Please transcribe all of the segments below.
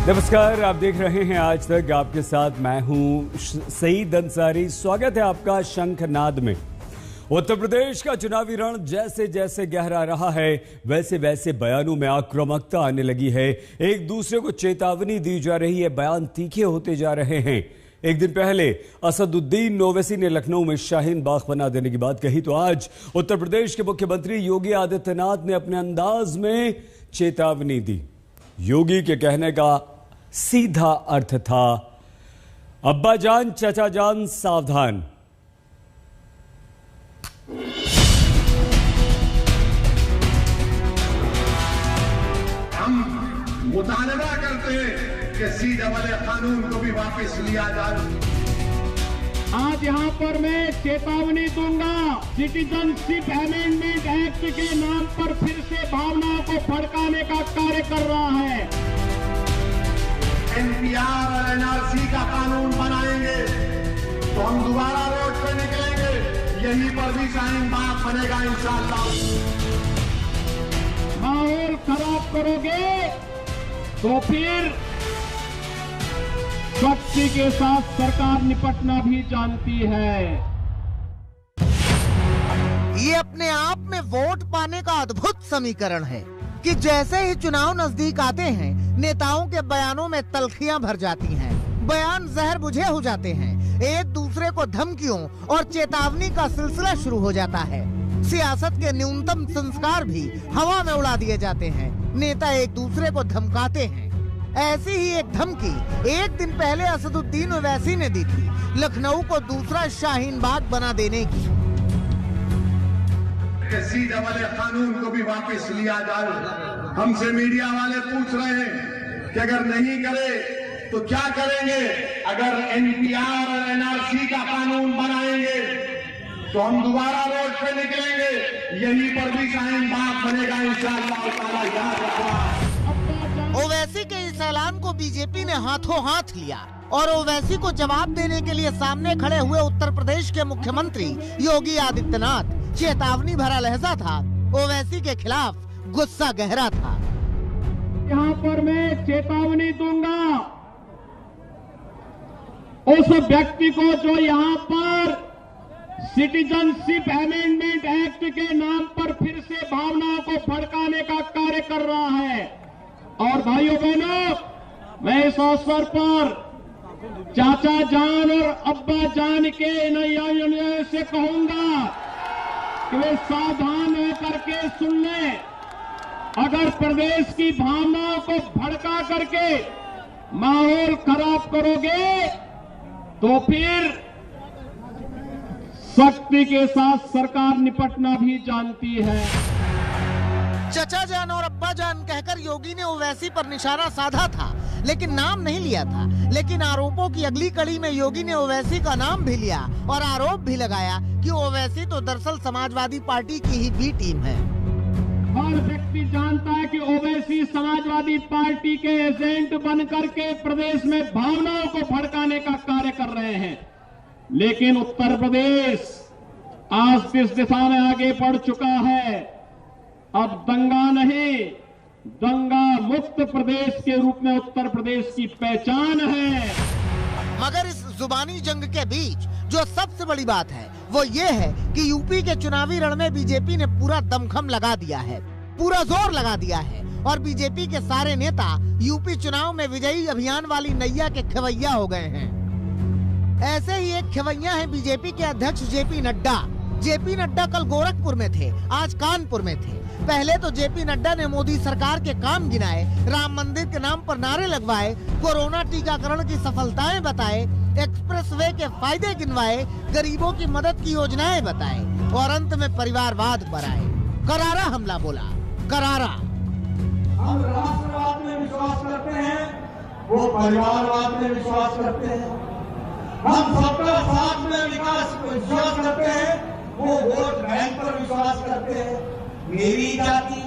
नमस्कार, आप देख रहे हैं आज तक। आपके साथ मैं हूं सईद अंसारी। स्वागत है आपका शंखनाद में। उत्तर प्रदेश का चुनावी रण जैसे जैसे गहरा रहा है, वैसे वैसे बयानों में आक्रामकता आने लगी है। एक दूसरे को चेतावनी दी जा रही है, बयान तीखे होते जा रहे हैं। एक दिन पहले असदुद्दीन ओवैसी ने लखनऊ में शाहीन बाग बना देने की बात कही, तो आज उत्तर प्रदेश के मुख्यमंत्री योगी आदित्यनाथ ने अपने अंदाज में चेतावनी दी। योगी के कहने का सीधा अर्थ था, अब्बा जान चाचा जान सावधान। हम मुतालबा करते हैं कि सीधे वाले कानून को भी वापस लिया जाए। आज यहाँ पर मैं चेतावनी दूंगा, सिटीजनशिप अमेंडमेंट एक्ट के नाम पर फिर से भावनाओं को भड़काने का कार्य कर रहा है। एनपीआर और एनआरसी का कानून बनाएंगे तो हम दोबारा रोड पे निकलेंगे, यहीं पर भी शाहीन बाग बनेगा इंशाअल्लाह। माहौल खराब करोगे तो फिर शक्ति के साथ सरकार निपटना भी जानती है। ये अपने आप में वोट पाने का अद्भुत समीकरण है कि जैसे ही चुनाव नजदीक आते हैं, नेताओं के बयानों में तल्खियां भर जाती हैं, बयान जहर बुझे हो जाते हैं, एक दूसरे को धमकियों और चेतावनी का सिलसिला शुरू हो जाता है। सियासत के न्यूनतम संस्कार भी हवा में उड़ा दिए जाते हैं। नेता एक दूसरे को धमकाते हैं। ऐसी ही एक धमकी एक दिन पहले असदुद्दीन ओवैसी ने दी थी, लखनऊ को दूसरा शाहीन बाग बना देने की। सीधे वाले कानून को भी वापस लिया जाए। हमसे मीडिया वाले पूछ रहे हैं कि अगर नहीं करे तो क्या करेंगे। अगर एनपीआर और एनआरसी का कानून बनाएंगे तो हम दोबारा रोड पे निकलेंगे, यहीं पर भी शाहीन बाग बनेगा इंशाअल्लाह ताला। याद रखना। ओवैसी के इस ऐलान को बीजेपी ने हाथों हाथ लिया और ओवैसी को जवाब देने के लिए सामने खड़े हुए उत्तर प्रदेश के मुख्यमंत्री योगी आदित्यनाथ। चेतावनी भरा लहजा था, ओवैसी के खिलाफ गुस्सा गहरा था। यहाँ पर मैं चेतावनी दूंगा उस व्यक्ति को जो यहाँ पर सिटीजनशिप अमेंडमेंट एक्ट के नाम पर फिर से भावनाओं को भड़काने का कार्य कर रहा है। और भाइयों बहनों, मैं इस अवसर पर चाचा जान और अब्बा जान के नैया से कहूंगा कि वे सावधान होकर के सुन लें। अगर प्रदेश की भावनाओं को भड़का करके माहौल खराब करोगे तो फिर शक्ति के साथ सरकार निपटना भी जानती है। चचा जान और अब्बा जान कहकर योगी ने ओवैसी पर निशाना साधा था, लेकिन नाम नहीं लिया था। लेकिन आरोपों की अगली कड़ी में योगी ने ओवैसी का नाम भी लिया और आरोप भी लगाया कि ओवैसी तो दरअसल समाजवादी पार्टी की ही बी टीम है। हर व्यक्ति जानता है कि ओवैसी समाजवादी पार्टी के एजेंट बनकर के प्रदेश में भावनाओं को भड़काने का कार्य कर रहे हैं। लेकिन उत्तर प्रदेश आज इस दिशा में आगे बढ़ चुका है। अब दंगा नहीं, दंगा मुक्त प्रदेश के रूप में उत्तर प्रदेश की पहचान है। मगर इस जुबानी जंग के बीच जो सबसे बड़ी बात है वो ये है कि यूपी के चुनावी रण में बीजेपी ने पूरा दमखम लगा दिया है, पूरा जोर लगा दिया है और बीजेपी के सारे नेता यूपी चुनाव में विजयी अभियान वाली नैया के खवैया हो गए हैं। ऐसे ही एक खवैया है बीजेपी के अध्यक्ष जेपी नड्डा। जेपी नड्डा कल गोरखपुर में थे, आज कानपुर में थे। पहले तो जेपी नड्डा ने मोदी सरकार के काम गिनाए, राम मंदिर के नाम पर नारे लगवाए, कोरोना टीकाकरण की सफलताएं बताए, एक्सप्रेसवे के फायदे गिनवाए, गरीबों की मदद की योजनाएं बताए और अंत में परिवारवाद पर आए। करारा हमला बोला, करारा। हम राष्ट्रवाद में विश्वास करते हैं, वो परिवारवाद में विश्वास करते हैं। हम सबका साथ में विश्वास करते हैं, वो वोट बैंक पर विश्वास करते हैं। मेरी जाति,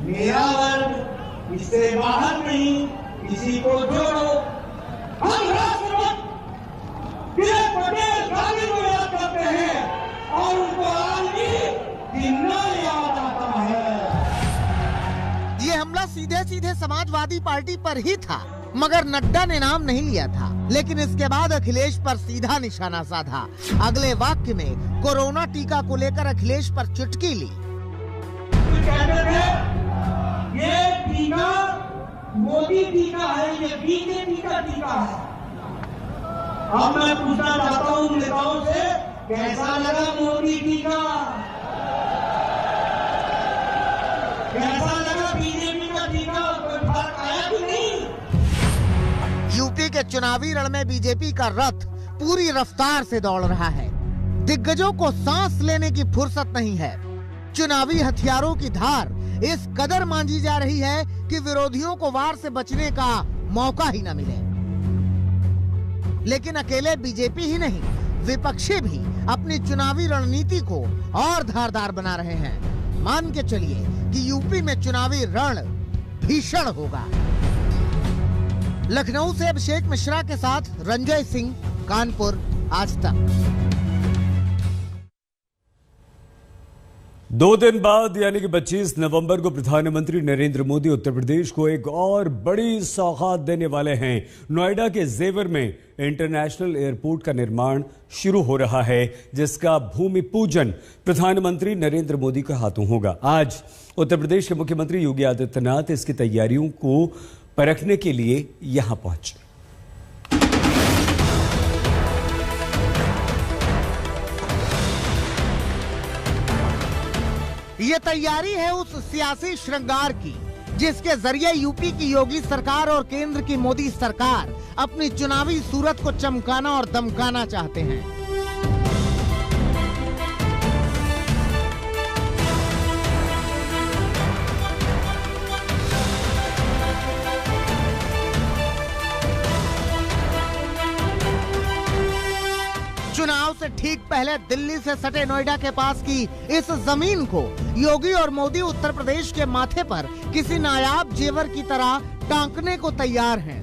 मेरा वर्ग, इससे बाहर नहीं, किसी को जोड़ो। हम राष्ट्रवाद पटेल गांधी को याद करते हैं और उनको आज भी जिंदा याद आता है। ये हमला सीधे सीधे समाजवादी पार्टी पर ही था। मगर नड्डा ने नाम नहीं लिया था। लेकिन इसके बाद अखिलेश पर सीधा निशाना साधा। अगले वाक्य में कोरोना टीका को लेकर अखिलेश पर चुटकी ली। ये टीका मोदी टीका है, ये बीजेपी का टीका है। अब मैं पूछना चाहता हूँ नेताओं से, कैसा लगा मोदी टीका? कैसा लगा बीजेपी का टीका? कोई फर्क आया कि नहीं? यूपी के चुनावी रण में बीजेपी का रथ पूरी रफ्तार से दौड़ रहा है। दिग्गजों को सांस लेने की फुर्सत नहीं है। चुनावी हथियारों की धार इस कदर मांझी जा रही है कि विरोधियों को वार से बचने का मौका ही न मिले। लेकिन अकेले बीजेपी ही नहीं, विपक्षी भी अपनी चुनावी रणनीति को और धारदार बना रहे हैं। मान के चलिए कि यूपी में चुनावी रण भीषण होगा। लखनऊ से अभिषेक मिश्रा के साथ रंजय सिंह, कानपुर, आज तक। 2 दिन बाद यानी कि 25 नवंबर को प्रधानमंत्री नरेंद्र मोदी उत्तर प्रदेश को एक और बड़ी सौगात देने वाले हैं। नोएडा के जेवर में इंटरनेशनल एयरपोर्ट का निर्माण शुरू हो रहा है, जिसका भूमि पूजन प्रधानमंत्री नरेंद्र मोदी के हाथों होगा। आज उत्तर प्रदेश के मुख्यमंत्री योगी आदित्यनाथ इसकी तैयारियों को परखने के लिए यहां पहुंचे। ये तैयारी है उस सियासी श्रृंगार की जिसके जरिए यूपी की योगी सरकार और केंद्र की मोदी सरकार अपनी चुनावी सूरत को चमकाना और दमकाना चाहते हैं। चुनाव से ठीक पहले दिल्ली से सटे नोएडा के पास की इस जमीन को योगी और मोदी उत्तर प्रदेश के माथे पर किसी नायाब जेवर की तरह टांकने को तैयार हैं।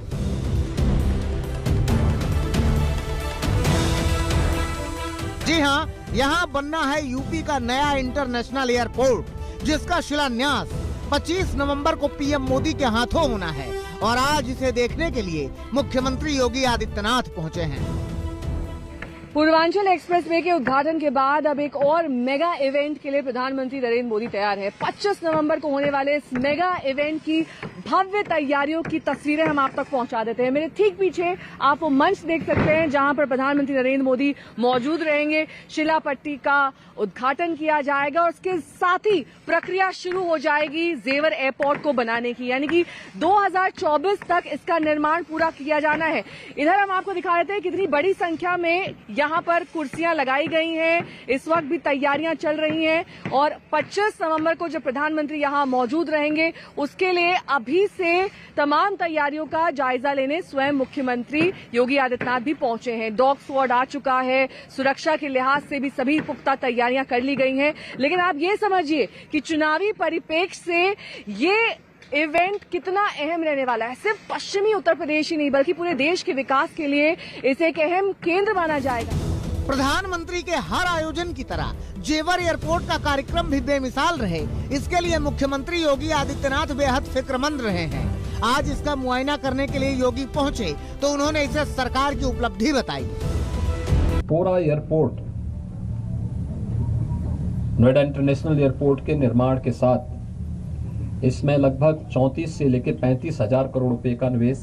जी हां, यहां बनना है यूपी का नया इंटरनेशनल एयरपोर्ट, जिसका शिलान्यास 25 नवंबर को पीएम मोदी के हाथों होना है। और आज इसे देखने के लिए मुख्यमंत्री योगी आदित्यनाथ पहुंचे हैं। पूर्वांचल एक्सप्रेसवे के उद्घाटन के बाद अब एक और मेगा इवेंट के लिए प्रधानमंत्री नरेंद्र मोदी तैयार है। 25 नवंबर को होने वाले इस मेगा इवेंट की भव्य तैयारियों की तस्वीरें हम आप तक पहुंचा देते हैं। मेरे ठीक पीछे आप वो मंच देख सकते हैं जहां पर प्रधानमंत्री नरेंद्र मोदी मौजूद रहेंगे। शिला पट्टी का उद्घाटन किया जाएगा और उसके साथ ही प्रक्रिया शुरू हो जाएगी जेवर एयरपोर्ट को बनाने की, यानी कि 2024 तक इसका निर्माण पूरा किया जाना है। इधर हम आपको दिखा देते हैं कितनी बड़ी संख्या में यहाँ पर कुर्सियां लगाई गई हैं। इस वक्त भी तैयारियां चल रही हैं और 25 नवंबर को जब प्रधानमंत्री यहाँ मौजूद रहेंगे उसके लिए अभी से तमाम तैयारियों का जायजा लेने स्वयं मुख्यमंत्री योगी आदित्यनाथ भी पहुंचे हैं। डॉग स्क्वाड आ चुका है, सुरक्षा के लिहाज से भी सभी पुख्ता तैयारियां कर ली गई हैं। लेकिन आप ये समझिए कि चुनावी परिप्रेक्ष्य से ये इवेंट कितना अहम रहने वाला है। सिर्फ पश्चिमी उत्तर प्रदेश ही नहीं बल्कि पूरे देश के विकास के लिए इसे एक अहम केंद्र माना जाएगा। प्रधानमंत्री के हर आयोजन की तरह जेवर एयरपोर्ट का कार्यक्रम भी बेमिसाल रहे, इसके लिए मुख्यमंत्री योगी आदित्यनाथ बेहद फिक्रमंद रहे हैं। आज इसका मुआयना करने के लिए योगी पहुंचे तो उन्होंने इसे सरकार की उपलब्धि बताई। पूरा एयरपोर्ट नोएडा इंटरनेशनल एयरपोर्ट के निर्माण के साथ इसमें लगभग 34 से लेकर 35 हजार करोड़ रुपए का निवेश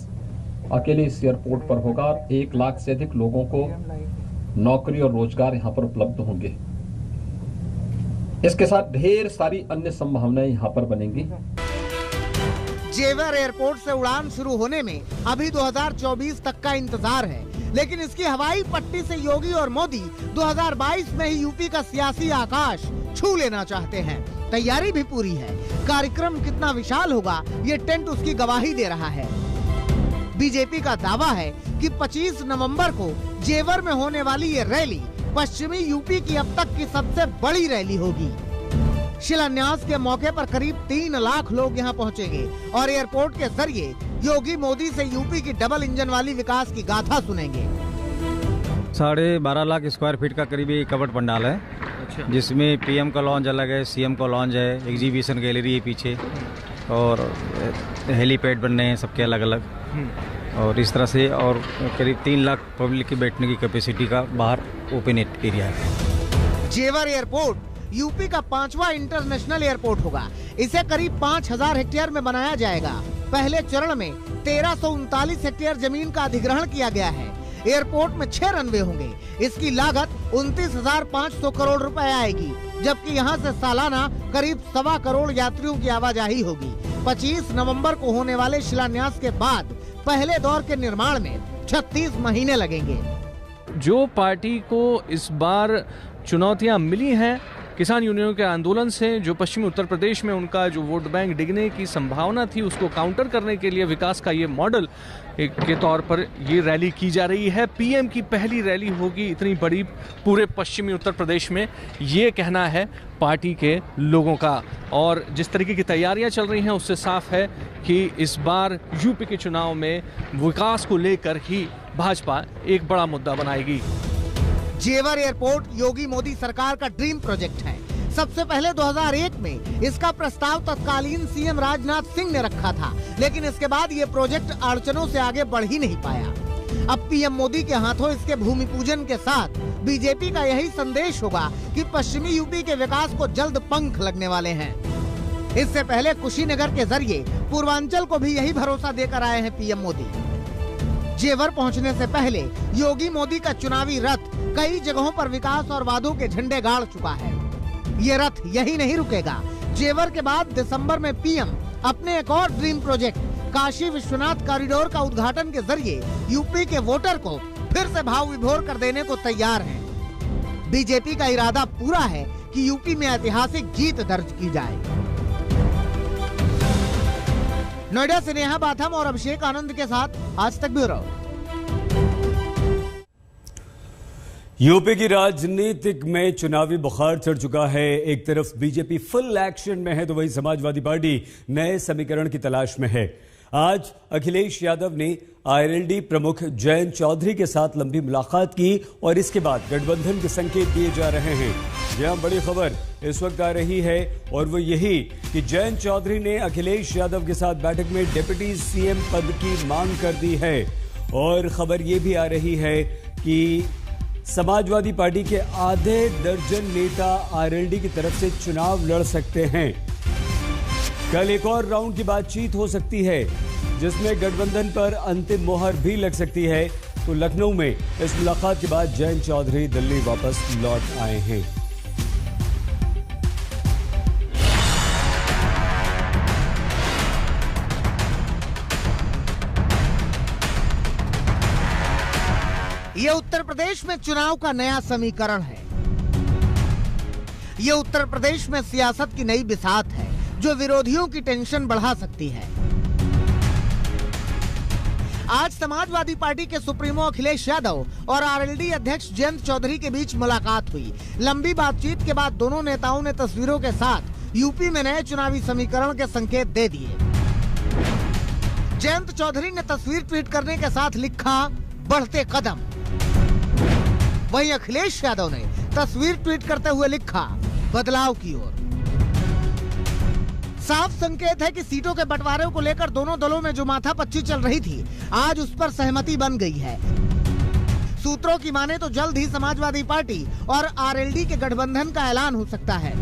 अकेले इस एयरपोर्ट पर होगा और 1 लाख से अधिक लोगों को नौकरी और रोजगार यहाँ पर उपलब्ध होंगे। इसके साथ ढेर सारी अन्य संभावनाएं यहाँ पर बनेंगी। जेवर एयरपोर्ट से उड़ान शुरू होने में अभी 2024 तक का इंतजार है, लेकिन इसकी हवाई पट्टी से योगी और मोदी 2022 में ही यूपी का सियासी आकाश छू लेना चाहते हैं। तैयारी भी पूरी है। कार्यक्रम कितना विशाल होगा ये टेंट उसकी गवाही दे रहा है। बीजेपी का दावा है कि 25 नवंबर को जेवर में होने वाली ये रैली पश्चिमी यूपी की अब तक की सबसे बड़ी रैली होगी। शिलान्यास के मौके पर करीब 3 लाख लोग यहाँ पहुँचेंगे और एयरपोर्ट के जरिए योगी मोदी से यूपी की डबल इंजन वाली विकास की गाथा सुनेंगे। 12.5 लाख स्क्वायर फीट का करीबी कवर्ड पंडाल है। अच्छा। जिसमें पीएम का लॉन्च अलग है, सीएम का लॉन्च है, एग्जीबिशन गैलरी है पीछे और हेलीपैड बनने हैं सबके अलग अलग। और इस तरह से और करीब 3 लाख पब्लिक की बैठने की कैपेसिटी का बाहर ओपन एरिया है। जेवर एयरपोर्ट यूपी का 5वां इंटरनेशनल एयरपोर्ट होगा। इसे करीब 5000 हेक्टेयर में बनाया जाएगा। पहले चरण में 1339 हेक्टेयर जमीन का अधिग्रहण किया गया है। एयरपोर्ट में 6 रनवे होंगे। इसकी लागत 29,500 करोड़ रुपए आएगी, जबकि यहां से सालाना करीब 1.25 करोड़ यात्रियों की आवाजाही होगी। 25 नवंबर को होने वाले शिलान्यास के बाद पहले दौर के निर्माण में 36 महीने लगेंगे। जो पार्टी को इस बार चुनौतियां मिली हैं किसान यूनियनों के आंदोलन से, जो पश्चिमी उत्तर प्रदेश में उनका जो वोट बैंक डिगने की संभावना थी, उसको काउंटर करने के लिए विकास का ये मॉडल के तौर पर ये रैली की जा रही है। पीएम की पहली रैली होगी इतनी बड़ी पूरे पश्चिमी उत्तर प्रदेश में, ये कहना है पार्टी के लोगों का। और जिस तरीके की तैयारियां चल रही हैं उससे साफ है कि इस बार यूपी के चुनाव में विकास को लेकर ही भाजपा एक बड़ा मुद्दा बनाएगी। जेवर एयरपोर्ट योगी मोदी सरकार का ड्रीम प्रोजेक्ट है। सबसे पहले 2001 में इसका प्रस्ताव तत्कालीन सीएम राजनाथ सिंह ने रखा था, लेकिन इसके बाद ये प्रोजेक्ट अड़चनों से आगे बढ़ ही नहीं पाया। अब पीएम मोदी के हाथों इसके भूमि पूजन के साथ बीजेपी का यही संदेश होगा कि पश्चिमी यूपी के विकास को जल्द पंख लगने वाले हैं। इससे पहले कुशीनगर के जरिए पूर्वांचल को भी यही भरोसा देकर आए हैं पीएम मोदी। जेवर पहुंचने से पहले योगी मोदी का चुनावी रथ कई जगहों पर विकास और वादों के झंडे गाड़ चुका है। ये रथ यही नहीं रुकेगा। जेवर के बाद दिसंबर में पीएम अपने एक और dream project Kashi Vishwanath corridor का उद्घाटन के जरिए यूपी के वोटर को फिर से भाव विभोर कर देने को तैयार हैं। बीजेपी का इरादा पूरा है कि यूपी में ऐतिहासिक जीत दर्ज की जाए। नोएडा से नेहा बाथम और अभिषेक आनंद के साथ आज तक ब्यूरो। यूपी की राजनीतिक में चुनावी बुखार चढ़ चुका है। एक तरफ बीजेपी फुल एक्शन में है तो वहीं समाजवादी पार्टी नए समीकरण की तलाश में है। आज अखिलेश यादव ने आरएलडी प्रमुख जयंत चौधरी के साथ लंबी मुलाकात की और इसके बाद गठबंधन के संकेत दिए जा रहे हैं। यहां बड़ी खबर इस वक्त आ रही है और वो यही कि जयंत चौधरी ने अखिलेश यादव के साथ बैठक में डिप्टी सीएम पद की मांग कर दी है। और खबर ये भी आ रही है कि समाजवादी पार्टी के आधे दर्जन नेता आरएलडी की तरफ से चुनाव लड़ सकते हैं। कल एक और राउंड की बातचीत हो सकती है जिसमें गठबंधन पर अंतिम मोहर भी लग सकती है। तो लखनऊ में इस मुलाकात के बाद जयंत चौधरी दिल्ली वापस लौट आए हैं। ये उत्तर प्रदेश में चुनाव का नया समीकरण है। ये उत्तर प्रदेश में सियासत की नई बिसात है जो विरोधियों की टेंशन बढ़ा सकती है। आज समाजवादी पार्टी के सुप्रीमो अखिलेश यादव और आरएलडी अध्यक्ष जयंत चौधरी के बीच मुलाकात हुई। लंबी बातचीत के बाद दोनों नेताओं ने तस्वीरों के साथ यूपी में नए चुनावी समीकरण के संकेत दे दिए। जयंत चौधरी ने तस्वीर ट्वीट करने के साथ लिखा, बढ़ते कदम। वहीं अखिलेश यादव ने तस्वीर ट्वीट करते हुए लिखा, बदलाव की ओर। साफ संकेत है कि सीटों के बंटवारे को लेकर दोनों दलों में जो माथापच्ची चल रही थी, आज उस पर सहमति बन गई है। सूत्रों की माने तो जल्द ही समाजवादी पार्टी और आरएलडी के गठबंधन का ऐलान हो सकता है।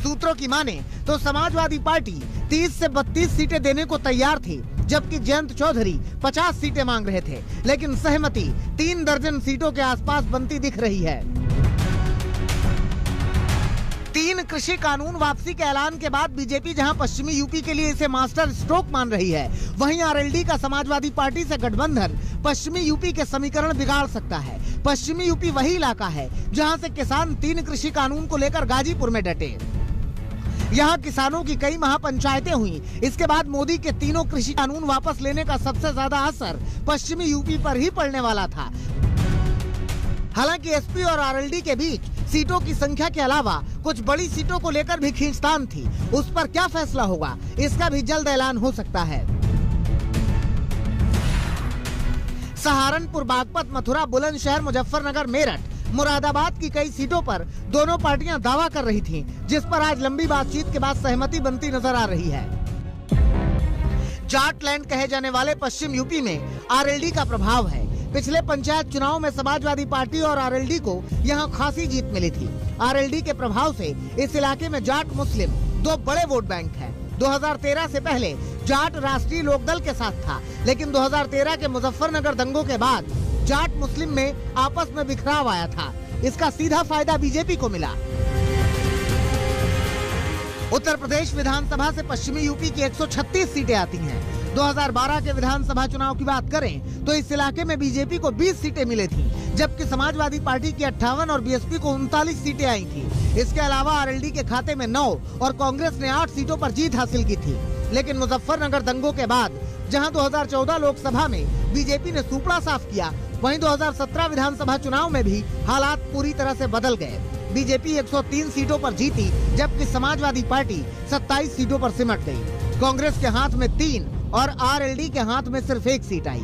सूत्रों की माने तो समाजवादी पार्टी 30 से 32 सीटें देने को तैयार थी, जबकि जयंत चौधरी 50 सीटें मांग रहे थे, लेकिन सहमति 3 दर्जन सीटों के आसपास बनती दिख रही है। 3 कृषि कानून वापसी के ऐलान के बाद बीजेपी जहां पश्चिमी यूपी के लिए इसे मास्टर स्ट्रोक मान रही है, वहीं आरएलडी का समाजवादी पार्टी से गठबंधन पश्चिमी यूपी के समीकरण बिगाड़ सकता है। पश्चिमी यूपी वही इलाका है जहां से किसान 3 कृषि कानून को लेकर गाजीपुर में डटे। यहाँ किसानों की कई महापंचायतें हुई। इसके बाद मोदी के 3 कृषि कानून वापस लेने का सबसे ज्यादा असर पश्चिमी यूपी पर ही पड़ने वाला था। हालांकि एसपी और आरएलडी के बीच सीटों की संख्या के अलावा कुछ बड़ी सीटों को लेकर भी खींचतान थी। उस पर क्या फैसला होगा, इसका भी जल्द ऐलान हो सकता है। सहारनपुर, बागपत, मथुरा, बुलंदशहर, मुजफ्फरनगर, मेरठ, मुरादाबाद की कई सीटों पर दोनों पार्टियां दावा कर रही थीं, जिस पर आज लंबी बातचीत के बाद सहमति बनती नजर आ रही है। जाट लैंड कहे जाने वाले पश्चिम यूपी में आरएलडी का प्रभाव है। पिछले पंचायत चुनाव में समाजवादी पार्टी और आरएलडी को यहां खासी जीत मिली थी। आरएलडी के प्रभाव से इस इलाके में जाट मुस्लिम दो बड़े वोट बैंक हैं। 2013 से पहले जाट राष्ट्रीय लोकदल के साथ था, लेकिन 2013 के मुजफ्फरनगर दंगों के बाद जाट मुस्लिम में आपस में बिखराव आया था। इसका सीधा फायदा बीजेपी को मिला। उत्तर प्रदेश विधानसभा से पश्चिमी यूपी की 136 सीटें आती हैं। 2012 के विधानसभा चुनाव की बात करें तो इस इलाके में बीजेपी को 20 सीटें मिली थी, जबकि समाजवादी पार्टी की 58 और बीएसपी को 39 सीटें आई थी। इसके अलावा आरएलडी के खाते में 9 और कांग्रेस ने 8 सीटों पर जीत हासिल की थी। लेकिन मुजफ्फरनगर दंगों के बाद जहां 2014 लोकसभा में बीजेपी ने सूपड़ा साफ किया, वहीं 2017 विधानसभा चुनाव में भी हालात पूरी तरह से बदल गए। बीजेपी 103 सीटों पर जीती, जबकि समाजवादी पार्टी 27 सीटों पर सिमट गई। कांग्रेस के हाथ में 3 और आरएलडी के हाथ में सिर्फ 1 सीट आई।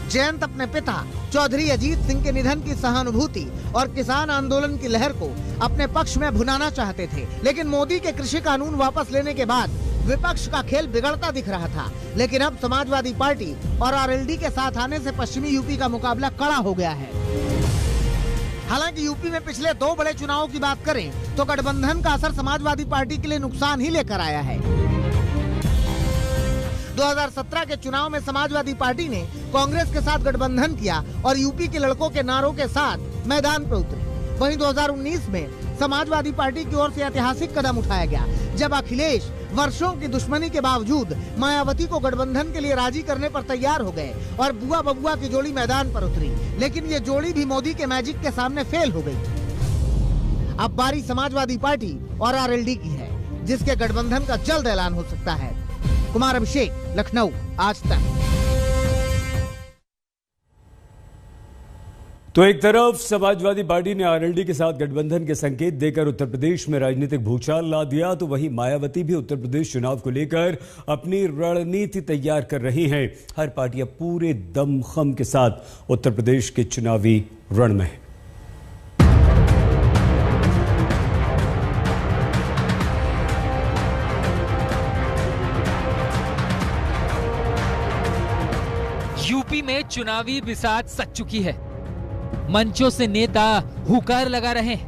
जयंत अपने पिता चौधरी अजीत सिंह के निधन की सहानुभूति और किसान आंदोलन की लहर को अपने पक्ष में भुनाना चाहते थे, लेकिन मोदी के कृषि कानून वापस लेने के बाद विपक्ष का खेल बिगड़ता दिख रहा था। लेकिन अब समाजवादी पार्टी और आरएलडी के साथ आने से पश्चिमी यूपी का मुकाबला कड़ा हो गया है। हालांकि यूपी में पिछले 2 बड़े चुनावों की बात करें तो गठबंधन का असर समाजवादी पार्टी के लिए नुकसान ही लेकर आया है। 2017 के चुनाव में समाजवादी पार्टी ने कांग्रेस के साथ गठबंधन किया और यूपी के लड़कों के नारों के साथ मैदान पर उतरे। वहीं 2019 में समाजवादी पार्टी की ओर से ऐतिहासिक कदम उठाया गया, जब अखिलेश वर्षों की दुश्मनी के बावजूद मायावती को गठबंधन के लिए राजी करने पर तैयार हो गए और बुआ बबुआ की जोड़ी मैदान पर उतरी। लेकिन ये जोड़ी भी मोदी के मैजिक के सामने फेल हो गई। अब बारी समाजवादी पार्टी और आरएलडी की है, जिसके गठबंधन का जल्द ऐलान हो सकता है। कुमार अभिषेक, लखनऊ, आज तक। तो एक तरफ समाजवादी पार्टी ने आरएलडी के साथ गठबंधन के संकेत देकर उत्तर प्रदेश में राजनीतिक भूचाल ला दिया, तो वहीं मायावती भी उत्तर प्रदेश चुनाव को लेकर अपनी रणनीति तैयार कर रही हैं। हर पार्टी अब पूरे दमखम के साथ उत्तर प्रदेश के चुनावी रण में है। यूपी में चुनावी बिसात सज चुकी है। मंचों से नेता हुकार लगा रहे हैं।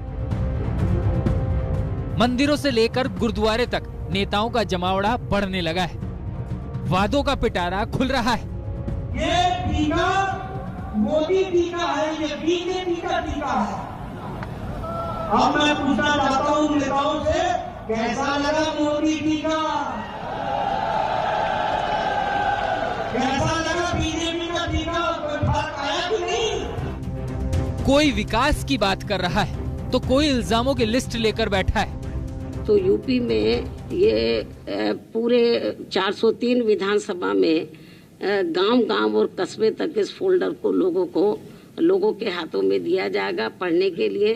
मंदिरों से लेकर गुरुद्वारे तक नेताओं का जमावड़ा बढ़ने लगा है। वादों का पिटारा खुल रहा है। ये टीका मोदी टीका है, ये बीजेपी का टीका है। अब मैं पूछना चाहता हूं नेताओं से, कैसा लगा मोदी टीका? कैसा लगा बीजेपी का टीका? कोई फर्क आया कि नहीं? कोई विकास की बात कर रहा है तो कोई इल्जामों की लिस्ट लेकर बैठा है। तो यूपी में ये पूरे 403 विधानसभा में गांव-गांव और कस्बे तक इस फोल्डर को लोगों के हाथों में दिया जाएगा पढ़ने के लिए,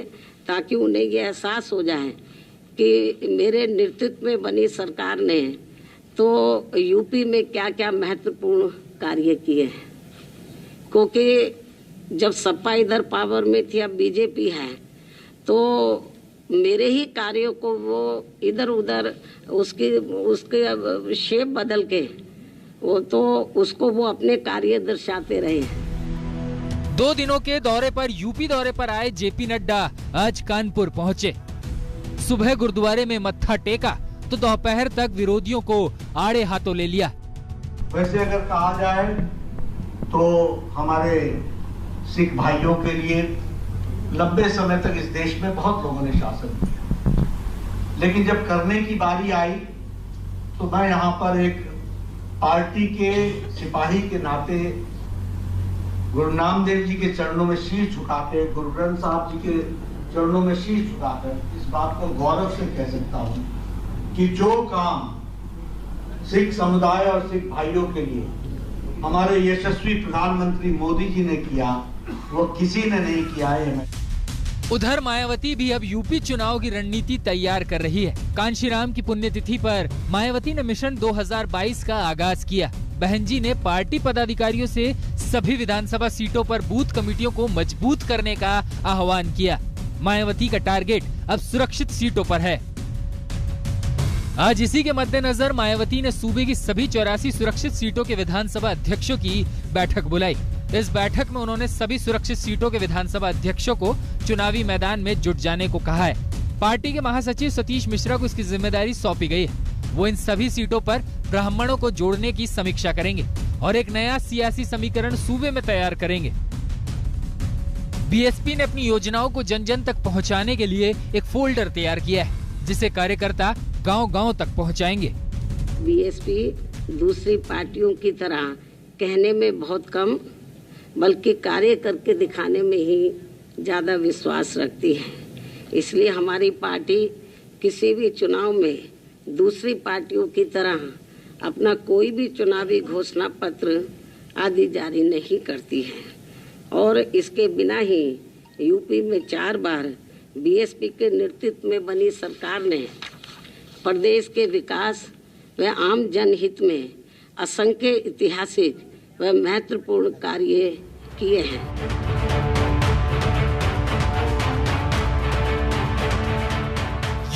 ताकि उन्हें ये एहसास हो जाए कि मेरे नेतृत्व में बनी सरकार ने तो यूपी में क्या क्या महत्वपूर्ण कार्य किए हैं। क्योंकि जब सपा इधर पावर में थी, अब बीजेपी है, तो मेरे ही कार्यों को वो इधर उधर उसके शेप बदल के उसको वो अपने कार्य दर्शाते रहे। 2 दिनों के दौरे पर यूपी दौरे पर आए जेपी नड्डा आज कानपुर पहुंचे। सुबह गुरुद्वारे में मत्था टेका तो दोपहर तक विरोधियों को आड़े हाथों ले लिया। वैसे अगर कहा जाए तो हमारे सिख भाइयों के लिए लंबे समय तक इस देश में बहुत लोगों ने शासन किया, लेकिन जब करने की बारी आई तो मैं यहाँ पर एक पार्टी के सिपाही के नाते गुरु नामदेव जी के चरणों में शीश झुकाकर, गुरु ग्रंथ साहब जी के चरणों में शीश झुकाकर इस बात को गौरव से कह सकता हूँ कि जो काम सिख समुदाय और सिख भाइयों के लिए हमारे यशस्वी प्रधानमंत्री मोदी जी ने किया, वो किसी ने नहीं किया है। उधर मायावती भी अब यूपी चुनाव की रणनीति तैयार कर रही है। कांशीराम की पुण्यतिथि पर मायावती ने मिशन 2022 का आगाज किया। बहन जी ने पार्टी पदाधिकारियों से सभी विधानसभा सीटों पर बूथ कमेटियों को मजबूत करने का आह्वान किया। मायावती का टारगेट अब सुरक्षित सीटों पर है। आज इसी के मद्देनजर मायावती ने सूबे की सभी 84 सुरक्षित सीटों के विधानसभा अध्यक्षों की बैठक बुलाई। इस बैठक में उन्होंने सभी सुरक्षित सीटों के विधानसभा अध्यक्षों को चुनावी मैदान में जुट जाने को कहा है। पार्टी के महासचिव सतीश मिश्रा को इसकी जिम्मेदारी सौंपी गई है। वो इन सभी सीटों पर ब्राह्मणों को जोड़ने की समीक्षा करेंगे और एक नया सियासी समीकरण सूबे में तैयार करेंगे। बीएसपी ने अपनी योजनाओं को जन जन तक पहुंचाने के लिए एक फोल्डर तैयार किया है, जिसे कार्यकर्ता गांव-गांव तक पहुंचाएंगे। बीएसपी दूसरी पार्टियों की तरह कहने में बहुत कम बल्कि कार्य करके दिखाने में ही ज्यादा विश्वास रखती है। इसलिए हमारी पार्टी किसी भी चुनाव में दूसरी पार्टियों की तरह अपना कोई भी चुनावी घोषणा पत्र आदि जारी नहीं करती है और इसके बिना ही यूपी में 4 बार बीएसपी के नेतृत्व में बनी सरकार ने प्रदेश के विकास व आम जनहित में असंख्य ऐतिहासिक व महत्वपूर्ण कार्य किए हैं।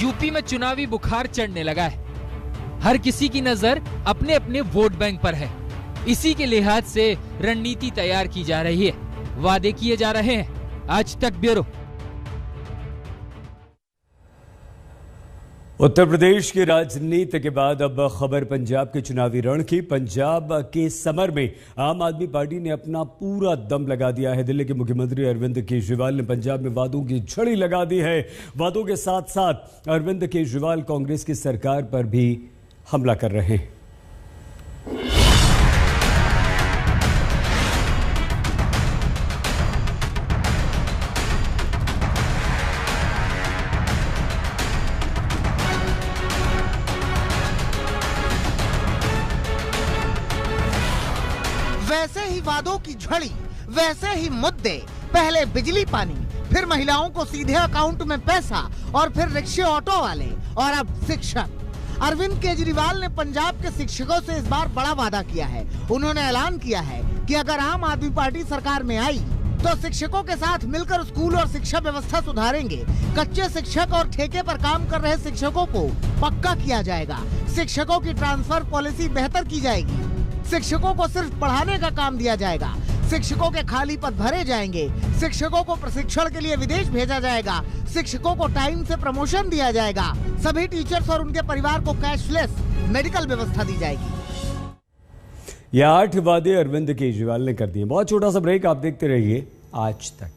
यूपी में चुनावी बुखार चढ़ने लगा है। हर किसी की नजर अपने अपने वोट बैंक पर है। इसी के लिहाज से रणनीति तैयार की जा रही है, वादे किए जा रहे हैं। आज तक ब्यूरो। उत्तर प्रदेश की राजनीति के बाद अब खबर पंजाब के चुनावी रण की। पंजाब के समर में आम आदमी पार्टी ने अपना पूरा दम लगा दिया है। दिल्ली के मुख्यमंत्री अरविंद केजरीवाल ने पंजाब में वादों की झड़ी लगा दी है। वादों के साथ साथ अरविंद केजरीवाल कांग्रेस की सरकार पर भी हमला कर रहे हैं। वैसे ही वादों की झड़ी, वैसे ही मुद्दे। पहले बिजली पानी, फिर महिलाओं को सीधे अकाउंट में पैसा और फिर रिक्शे ऑटो वाले और अब शिक्षक। अरविंद केजरीवाल ने पंजाब के शिक्षकों से इस बार बड़ा वादा किया है। उन्होंने ऐलान किया है कि अगर आम आदमी पार्टी सरकार में आई तो शिक्षकों के साथ मिलकर स्कूल और शिक्षा व्यवस्था सुधारेंगे। कच्चे शिक्षक और ठेके पर काम कर रहे शिक्षकों को पक्का किया जाएगा। शिक्षकों की ट्रांसफर पॉलिसी बेहतर की जाएगी। शिक्षकों को सिर्फ पढ़ाने का काम दिया जाएगा। शिक्षकों के खाली पद भरे जाएंगे। शिक्षकों को प्रशिक्षण के लिए विदेश भेजा जाएगा। शिक्षकों को टाइम से प्रमोशन दिया जाएगा। सभी टीचर्स और उनके परिवार को कैशलेस मेडिकल व्यवस्था दी जाएगी। ये 8 वादे अरविंद केजरीवाल ने कर दिए। बहुत छोटा सा ब्रेक, आप देखते रहिए आज तक।